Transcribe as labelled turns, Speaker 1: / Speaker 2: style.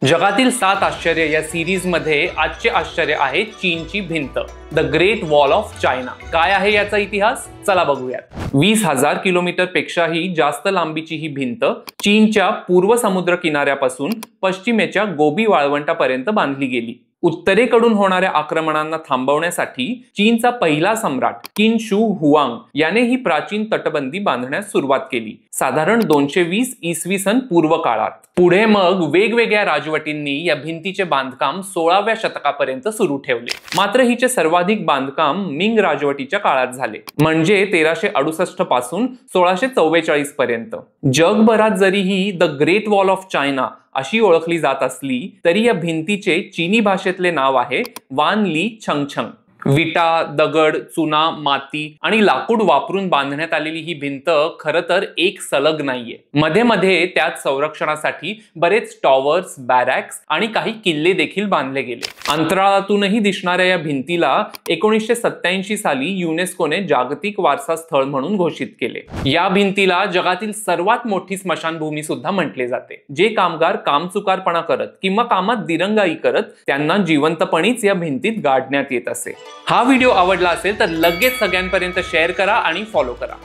Speaker 1: जगातील 7 आश्चर्य या सिरीज मध्ये आजचे आश्चर्य आहे चीनची भिंत, the great wall of China. काय आहे याचा इतिहास, चला बघूयात। 20,000 किलोमीटर पेक्षाही जास्त लांबीची ही भिंत चीनच्या पूर्व समुद्र किनाऱ्यापासून पश्चिमेच्या गोबी वाळवंटापर्यंत बांधली गेली। उत्तरेकडून होणाऱ्या आक्रमणांना थांबवण्यासाठी चीनचा पहिला सम्राट किन शू हुआंग याने ही प्राचीन तटबंदी बांधण्यास सुरुवात केली, साधारण 220 इसवी सन पूर्व काळात। पुढे मग वेगवेगळ्या राजवटींनी या भिंतीचे बांधकाम 16व्या शतकापर्यंत सुरू ठेवले। मात्र हिचे सर्वाधिक बांधकाम मिंग राजवटीच्या काळात झाले, म्हणजे 1368 पासून 1644 पर्यंत। जगभरात जरी ही the great wall of China अशी ओळखली जात असली तरी या भिंतीचे चीनी भाषेतले नाव आहे वान ली छंगछंग। विटा, दगड, चुना, माती आणि लाकूड वापरून बांधण्यात आलेली ही भिंत खरं तर एक सलग नाहीये। मध्ये मध्ये त्यात संरक्षणासाठी बरेच टॉवर्स, बॅरॅक्स आणि काही किल्ले देखील बांधले गेले। अंतराळातूनही दिसणाऱ्या या भिंतीला 1987 साली युनेस्कोने जागतिक वारसा स्थळ म्हणून घोषित केले। या भिंतीला जगातील सर्वात मोठी स्मशानभूमी सुद्धा म्हटले जाते। जे कामगार कामचुकारपणा करत किंवा कामात दिरंगाई करत त्यांना जिवंतपणीच या भिंतीत गाडण्यात येत असे। हा व्हिडिओ आवडला असेल तर लगेच सगळ्यांपर्यंत शेअर करा आणि फॉलो करा।